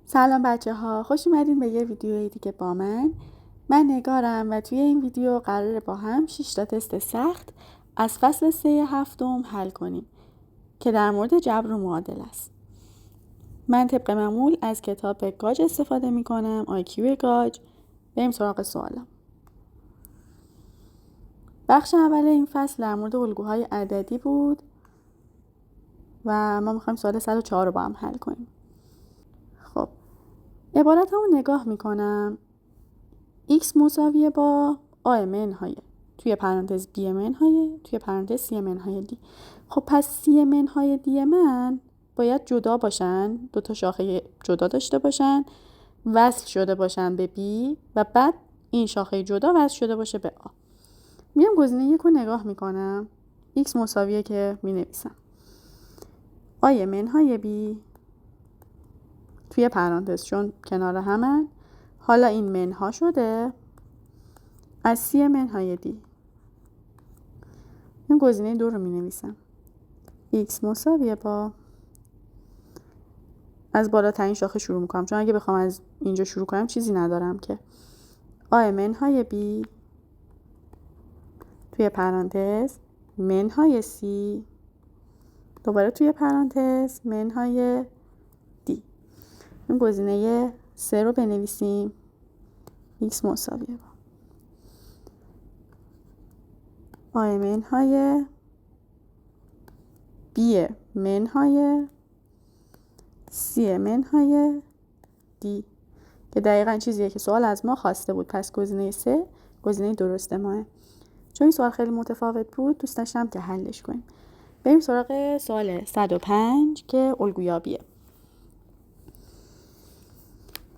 سلام بچه ها، خوش اومدین به یه ویدیو دیگه با من نگارم و توی این ویدیو قراره با هم 6 تا تست سخت از فصل 3 هفتم حل کنیم که در مورد جبر و معادل است. من طبق معمول از کتاب گاج استفاده میکنم، آیکیو گاج. بریم سراغ سوالم. بخش اول این فصل در مورد الگوهای عددی بود و ما میخوایم سوال 104 رو با هم حل کنیم. خب عبارت رو نگاه میکنم. x مساویه با a منهای توی پرانتز b منهای توی پرانتز c منهای d. خب پس c منهای d من باید جدا باشن، دو تا شاخه جدا داشته باشن، وصل شده باشن به b و بعد این شاخه جدا وصل شده باشه به a. میام گزینه 1 رو نگاه میکنم. x مساویه که مینویسم a منهای b توی پرانتز چون کنار همن، حالا این منها شده از c منهای d. این گزینه 2 رو می نویسم. x مساویه با، از بالاترین شاخه شروع میکنم چون اگه بخوام از اینجا شروع کنم چیزی ندارم که a منهای b توی پرانتز منهای c دوباره توی پرانتز منهای d. این گزینه 3 رو بنویسیم. x مساویه با a منهای b منهای c منهای d که دقیقاً چیزیه که سوال از ما خواسته بود. پس گزینه 3 گزینه درست ماه. چون این سوال خیلی متفاوت بود دوست داشتم که حلش کنیم. بریم سراغ سوال 105 که الگویابیه.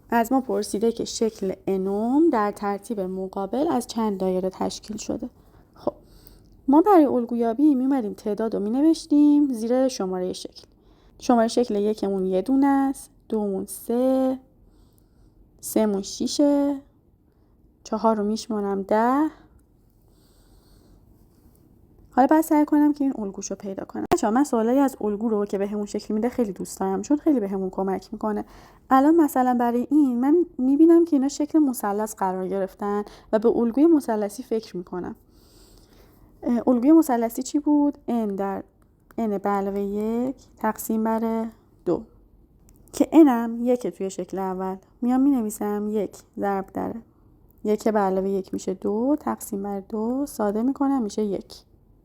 از ما پرسیده که شکل انوم در ترتیب مقابل از چند دایره تشکیل شده. خب ما برای الگویابی می‌اومدیم تعداد رو می‌نوشتیم زیر شماره شکل. شماره شکل 1 مون یه دونه است، 2 مون 3، 3 مون 6، 4 رو میشمارم 10. حالا باید سعی کنم که این الگوشو پیدا کنم. بچه‌ها من سوالایی از الگو رو که بهمون شکل میده خیلی دوست دارم چون خیلی بهمون کمک میکنه. الان مثلا برای این من میبینم که اینا شکل مثلث قرار گرفتن و به الگوی مثلثی فکر میکنم. الگوی مثلثی چی بود؟ n در n به علاوه 1 تقسیم بر 2 که n هم 1 توی شکل اول. میام مینویسم 1 ضرب در 1 به علاوه 1 میشه 2 تقسیم بر 2 ساده میکنم میشه 1.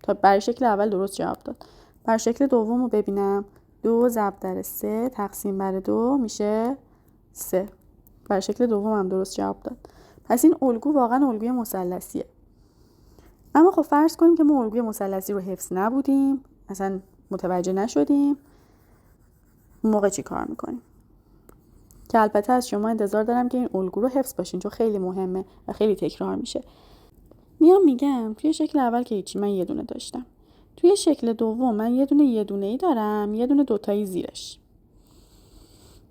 تا برای شکل اول درست جواب داد. برای شکل دوم رو ببینم 2 ضرب در 3 تقسیم بر 2 میشه 3. برای شکل دوم هم درست جواب داد. پس این الگو واقعا الگوی مثلثیه. اما خب فرض کنیم که ما الگوی مثلثی رو حفظ نبودیم، اصلا متوجه نشدیم. اون موقع چی کار میکنیم؟ که البته از شما انتظار دارم که این الگو رو حفظ باشین چون خیلی مهمه و خیلی تکرار میشه. میام میگم توی شکل اول که هیچی من یه دونه داشتم. توی شکل دوم من یه دونه‌ای دارم، یه دونه دوتایی زیرش.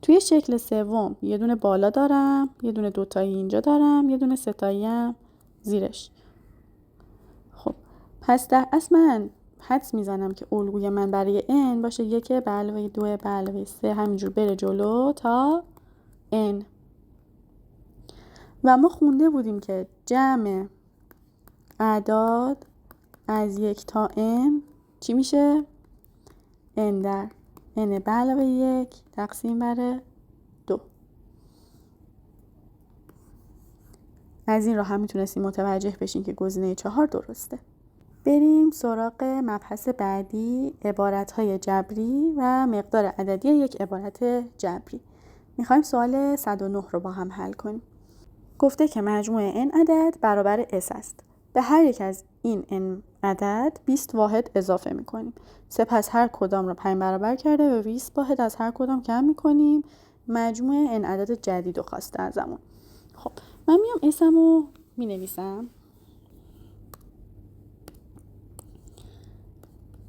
توی شکل سوم یه دونه بالا دارم، یه دونه دوتایی اینجا دارم، یه دونه ستایی هم زیرش. خب پس در اصل من حدس میزنم که الگوی من برای n باشه 1 به علاوه 2 به علاوه 3 همینجور بره جلو تا n. و ما خونده بودیم که جمع اعداد از 1 تا n چی میشه؟ n در n به علاوه 1 تقسیم بر 2. از این راه هم میتونستیم متوجه بشین که گزینه 4 درسته. بریم سراغ مبحث بعدی، عبارت‌های جبری و مقدار عددی یک عبارت جبری. میخوایم سوال 109 رو با هم حل کنیم. گفته که مجموع n عدد برابر s است. به هر یک از این n عدد 20 واحد اضافه میکنیم. سپس هر کدام رو 5 برابر کرده و 20 واحد از هر کدام کم میکنیم. مجموع n عدد جدید رو خواسته ازمون. خب من میام اسم رو مینویسم.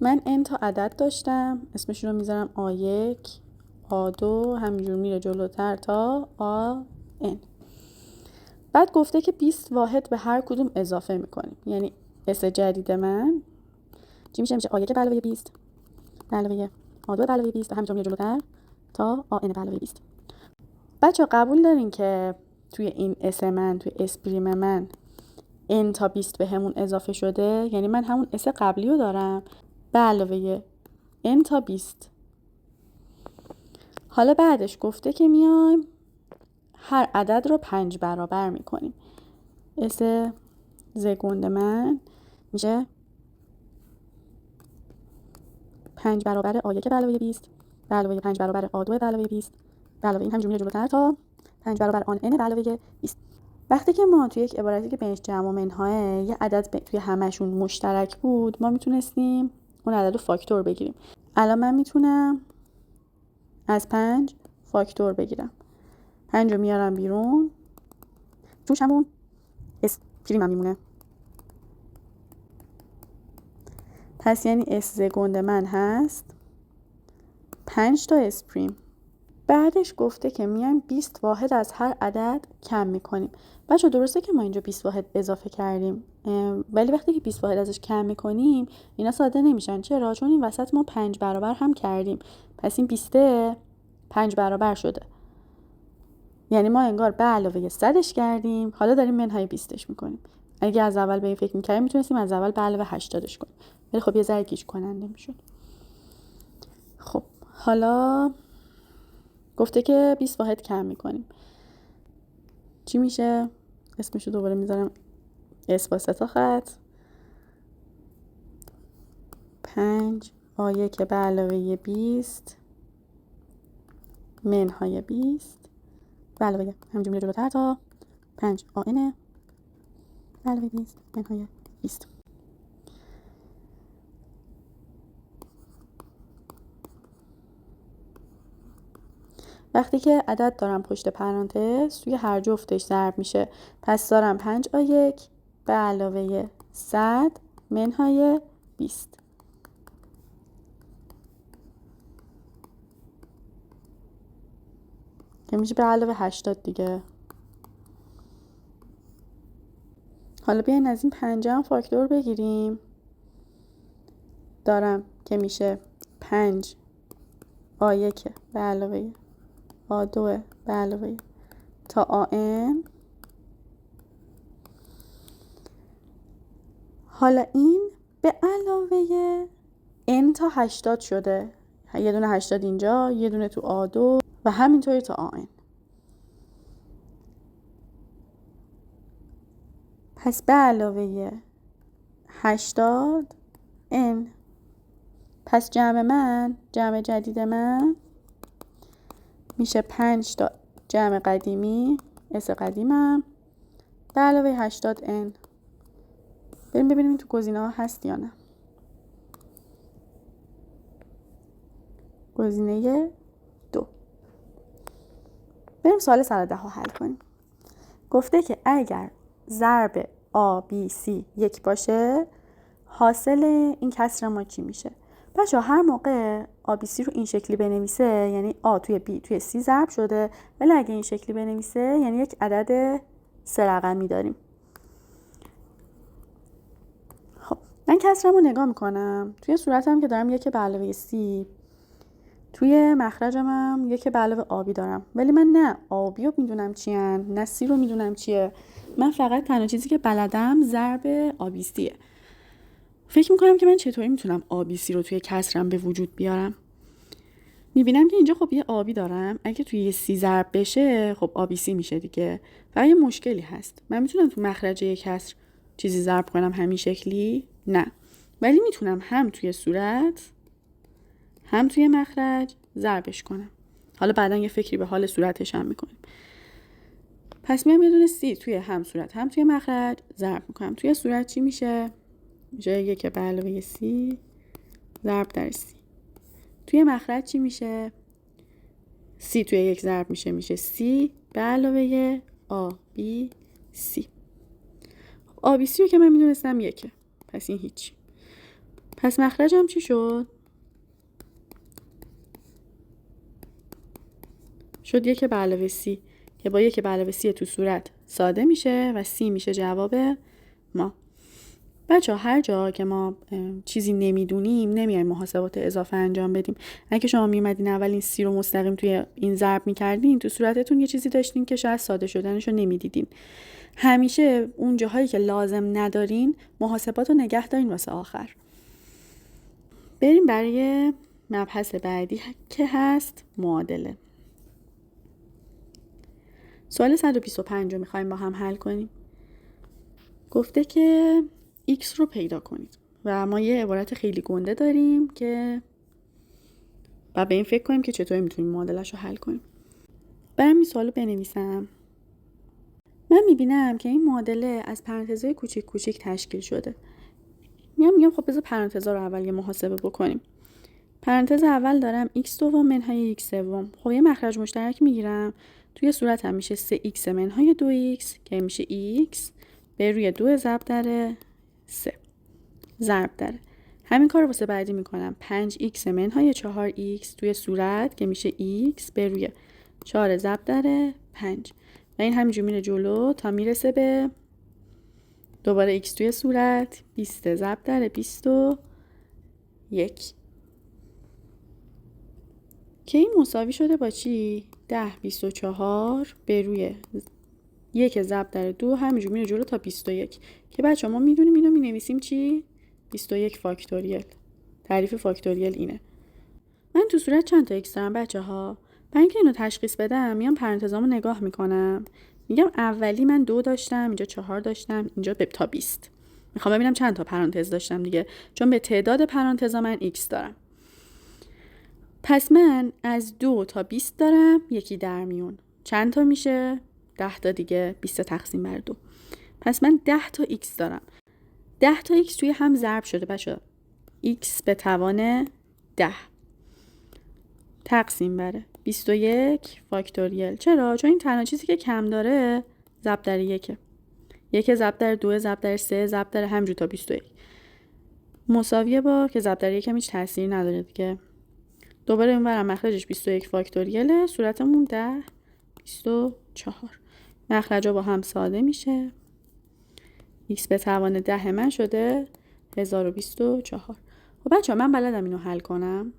من n تا عدد داشتم، اسمش رو میذارم A1 A2 همینجور میره جلوتر تا AN. بعد گفته که 20 واحد به هر کدوم اضافه میکنیم. یعنی اس جدید من چی میشه؟ میشه A1 به علاوه 20 به علاوه A2 به علاوه 20 و همینطور میره جلوتر تا AN به علاوه 20. بچه قبول دارین که توی این اس من، توی اسپریم من n تا 20 به همون اضافه شده؟ یعنی من همون اس قبلی رو دارم به علاوه n تا 20. حالا بعدش گفته که میایم هر عدد رو 5 برابر میکنیم. اس زگند من میشه 5 برابر A1 به علاوه 20 به علاوه 5 برابر A2 به علاوه 20 به علاوه این همینجور میره جلوتر تا 5 برابر آن n به علاوه 20. وقتی که ما توی یک عبارتی که بینش جمع و منهای یه عدد توی همشون مشترک بود، ما میتونستیم اون عدد رو فاکتور بگیریم. الان من میتونم از 5 فاکتور بگیرم. 5 رو میارم بیرون، توش همون اسپریم هم میمونه. پس یعنی اس زگند من هست 5 تا اسپریم. بعدش گفته که میایم 20 واحد از هر عدد کم میکنیم. بچه درسته که ما اینجا 20 واحد اضافه کردیم، ولی وقتی که 20 واحد ازش کم میکنیم اینا ساده نمیشن. چرا؟ چون این وسط ما 5 برابر هم کردیم. پس این 20 5 برابر شده. یعنی ما انگار به علاوه 100ش کردیم، حالا داریم منهای 20ش میکنیم. اگه از اول به این فکر میکردیم میتونستیم از اول به علاوه 80ش کنیم، ولی خب یه ذره گیج کننده میشد. خب حالا گفته که 20 واحد کم میکنیم. چی میشه؟ اسمشو دوباره میذارم اس با 3 تا خط. 5 A1 به علاوه 20 منهای 20 به علاوه همینجور میره جلوتر تا 5 AN به علاوه 20 منهای 20. وقتی که عدد دارم پشت پرانتز توی هر جفتش ضرب میشه، پس دارم 5A1 به علاوه 100 منهای 20 که میشه به علاوه 80 دیگه. حالا بیاین از این 5 هم فاکتور بگیریم. دارم که میشه 5 A1 به علاوه A2 به علاوه تا AN. حالا این به علاوه n تا 80 شده. یه دونه 80 اینجا، یه دونه تو A2 و همینطوری تا AN. پس به علاوه 80 n. پس جمع جدید من میشه 5 تا جمع قدیمی اس قدیمم به علاوه 80 n. بریم ببینیم تو گزینه ها هست یا نه. گزینه 2. بریم سوال 110 ها حل کنیم. گفته که اگر ضرب ABC 1 باشه، حاصل این کسر ما چی میشه؟ بچه هر موقع ABC رو این شکلی بنویسه یعنی A توی B توی C ضرب شده، ولی اگه این شکلی بنویسه یعنی یک عدد 3 رقمی داریم. خب من کسرم رو نگاه میکنم. توی صورتم که دارم 1 به علاوه C، توی مخرجم هم 1 به علاوه آبی دارم، ولی من نه آبی رو میدونم چی هن، نه C رو میدونم چیه. من فقط تنها چیزی که بلدم ضرب ABCه. فکر میکنم که من چطوری میتونم ABC رو توی کسرم به وجود بیارم. میبینم که اینجا خب یه آبی دارم، اگه توی یه C ضرب بشه خب ABC میشه دیگه. فقط یه مشکلی هست، من میتونم تو مخرج یه کسر چیزی ضرب کنم همین شکلی؟ نه، ولی میتونم هم توی صورت هم توی مخرج ضربش کنم. حالا بعدا یه فکری به حال صورتش هم میکنیم. پس میام یه دونه C توی هم صورت هم توی مخرج ضرب میکنم. توی صورت چی میشه؟ میشه 1 به علاوه C ضرب در C. توی مخرج چی میشه؟ C توی 1 ضرب میشه C به علاوه ABC. ABC رو که من میدونستم 1، پس این هیچ. پس مخرجم چی شد؟ شد 1 به علاوه C که با 1 به علاوه C تو صورت ساده میشه و C میشه جواب ما. بچه ها هر جا که ما چیزی نمیدونیم نمیایم محاسبات اضافه انجام بدیم. اگه شما میومدین اولین سی رو مستقیم توی این ضرب میکردین، تو صورتتون یه چیزی داشتین که شاید ساده شدنش رو نمیدیدین. همیشه اون جاهایی که لازم ندارین محاسبات رو نگه دارین واسه آخر. بریم برای مبحث بعدی که هست معادله. سوال 125 رو میخوایم با هم حل کنیم. گفته که x رو پیدا کنید و ما یه عبارت خیلی گنده داریم که و به این فکر کنیم که چطور میتونیم معادلش رو حل کنیم. برم این سوال رو بنویسم. من میبینم که این معادله از پرانتزهای کوچیک کوچیک تشکیل شده. میگم خب بذار پرانتزها رو اول یه محاسبه بکنیم. پرانتز اول دارم x دوم منهای x سوم. خب یه مخرج مشترک میگیرم. توی صورت هم میشه 3x منهای 2x که میشه x به روی 2 ضرب در 3 ضرب داره. همین کار رو واسه بعدی میکنم. 5x منهای 4x توی صورت که میشه x به روی 4 ضرب در 5 و این همینجور میره جلو تا میرسه به دوباره x توی صورت 20 ضرب در 21 که این مساوی شده با چی؟ 10 24 به روی 1 ضرب در 2 همینجور میره جلو تا 21 که بچه ما میدونیم اینو مینویسیم چی؟ 21 فاکتوریل. تعریف فاکتوریل اینه. من تو صورت چند تا x دارم بچه ها؟ برای اینکه اینو تشخیص بدم میام پرانتزامو نگاه میکنم. میگم اولی من 2 داشتم، اینجا 4 داشتم، اینجا تا 20. میخوام ببینم چند تا پرانتز داشتم دیگه، چون به تعداد پرانتزا من x دارم. پس من از 2 تا 20 دارم، یکی در میون. چند تا میشه؟ 10 تا دیگه. 20 تقسیم بر 2. پس من 10 تا x دارم. 10 تا x توی هم ضرب شده بچه. x به توان 10 تقسیم بر 21 فاکتوریل. چرا؟ چون این تنها چیزی که کم داره ضرب در 1. 1 ضرب در 2 ضرب در 3 ضرب در همینجور تا 21 مساویه با که ضرب در 1 هم هیچ تأثیری نداره دیگه. دوباره اینورم مخرجش 21 فاکتوریله، صورتمون 10 24. مخرجا با هم ساده میشه. x به توان 10 من شده 1024. خب بچه ها من بلدم اینو حل کنم؟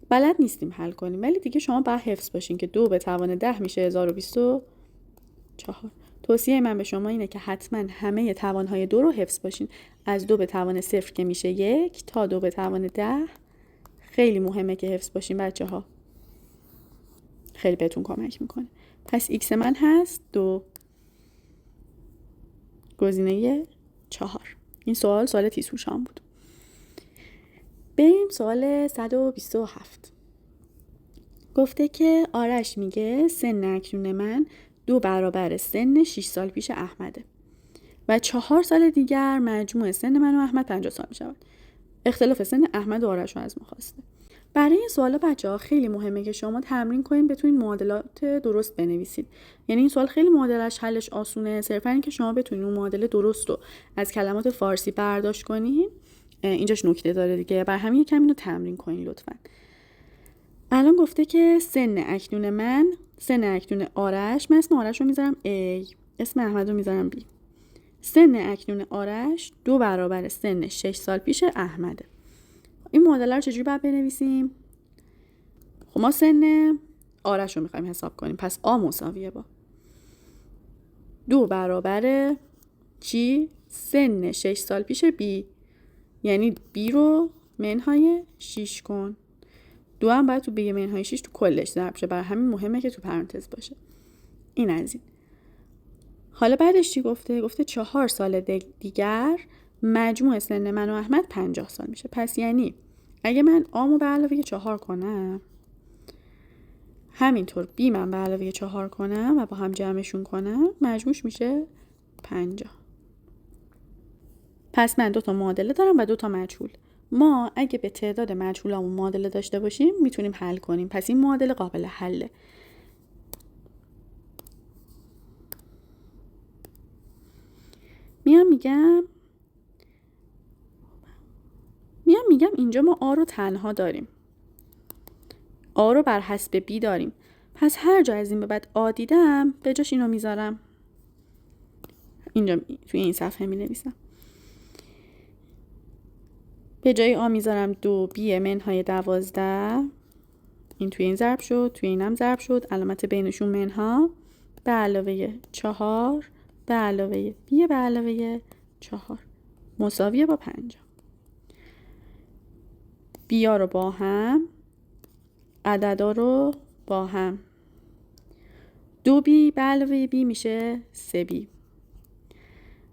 بلد نیستیم حل کنیم، ولی دیگه شما باید حفظ باشین که 2 به توان 10 میشه 1024. توصیه من به شما اینه که حتما همه توانهای 2 رو حفظ باشین. از 2 به توان 0 که میشه 1 تا 2 به توان 10 خیلی مهمه که حفظ باشین بچه ها. خیلی بهتون کمک میکنه. پس x من هست 2. گزینه 4. این سوال تیزهوشان بود. بریم سوال 127. گفته که آرش میگه سن اکنون من 2 برابر سن 6 سال پیش احمده و 4 سال دیگر مجموع سن من و احمد 50 سال میشود. اختلاف سن احمد و آرش رو از ما خواسته. برای این سوالا بچه‌ها خیلی مهمه که شما تمرین کنین بتونین معادلات درست بنویسید. یعنی این سوال خیلی معادلش حلش آسونه، صرفا اینکه شما بتونین اون معادله درست رو از کلمات فارسی برداشت کنین. اینجاش نکته داره دیگه. برای همین یکم اینو تمرین کنین لطفاً. الان گفته که سن اکنون آرش، من اسم آرش رو میذارم A، اسم احمد رو میذارم B. سن اکنون آرش 2 برابر سن 6 سال پیش احمده. این معادله رو چجوری باید بنویسیم؟ خب ما سن آرش رو میخوایم حساب کنیم، پس A مساویه با 2 برابر چی؟ سن 6 سال پیش B. یعنی B رو منهای 6 کن. 2 هم باید تو B منهای 6 تو کلش ضرب شه، برای همین مهمه که تو پرانتز باشه. این از این. حالا بعدش چی گفته؟ گفته 4 سال دیگر مجموع سن من و احمد 50 سال میشه. پس یعنی اگه من آمو به علاوه 4 کنم، همینطور بی من به علاوه 4 کنم و با هم جمعشون کنم، مجموعش میشه 50. پس من 2 تا معادله دارم و 2 تا مجهول. ما اگه به تعداد مجهولامون معادله داشته باشیم میتونیم حل کنیم. پس این معادله قابل حله. میگم اینجا ما آ رو تنها داریم. آ رو بر حسب بی داریم. پس هر جا از این به بعد آ دیدم به جاش اینو میذارم. اینجا توی این صفحه می نویسم. به جای آ میذارم 2b منهای 12. این توی این ضرب شد، توی اینم ضرب شد، علامت بینشون منها، به علاوه 4 به علاوه b به علاوه 4 مساویه با 50. بیا رو با هم، عددا رو با هم. 2b به علاوه b میشه 3b.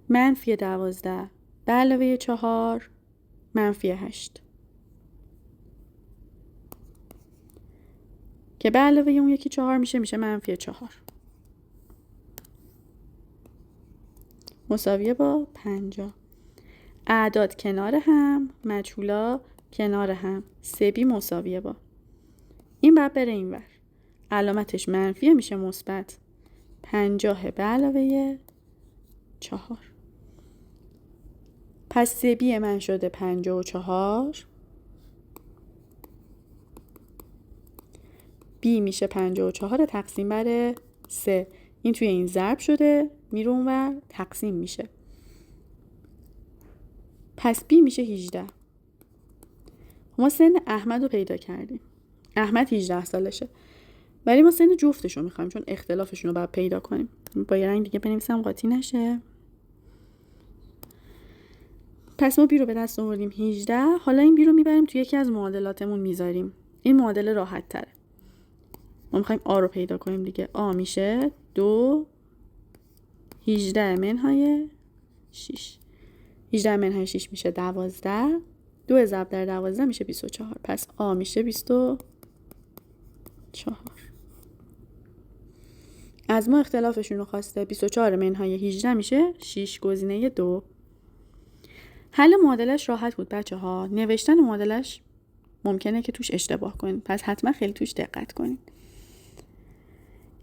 منفی 12 به علاوه 4 منفی 8 که به علاوه اون یکی 4 میشه منفی 4 مساویه با 50. اعداد کنار هم، مجهولا کنار هم، 3b مساویه با این بعد بره این ور، علامتش منفیه میشه مثبت 50 به علاوه 4. پس 3b من شده 54. b میشه 54 تقسیم بر 3. این توی این ضرب شده، میره اونور تقسیم میشه. پس b میشه 18. ما سن احمد رو پیدا کردیم. احمد 18 سالشه. ولی ما سن جفتش رو میخوایم چون اختلافشون رو باید پیدا کنیم. با یه رنگ دیگه بنویسم قاطی نشه. پس ما b رو به دست آوردیم 18. حالا این b رو میبریم توی یکی از معادلاتمون میذاریم. این معادله راحت تره. ما میخوایم a رو پیدا کنیم دیگه. a میشه 2 18 منهای 6. 18 منهای 6 میشه 12. 2 ضرب در 12 میشه 24. پس a میشه 24. از ما اختلافشون رو خواسته. 24 منهای 18 میشه 6 گزینه 2. حل معادلش راحت بود بچه ها. نوشتن معادلش ممکنه که توش اشتباه کنید. پس حتما خیلی توش دقت کنید.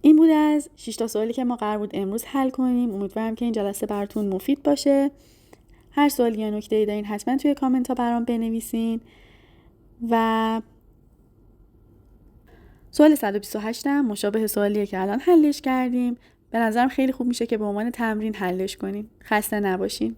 این بود از 6 تا سوالی که ما قرار بود امروز حل کنیم. امیدوارم که این جلسه براتون مفید باشه. هر سوالی یا نکته‌ای دارین حتما توی کامنت ها برام بنویسین. و سوال 128 هم مشابه سوالیه که الان حلش کردیم. به نظرم خیلی خوب میشه که به عنوان تمرین حلش کنین. خسته نباشین.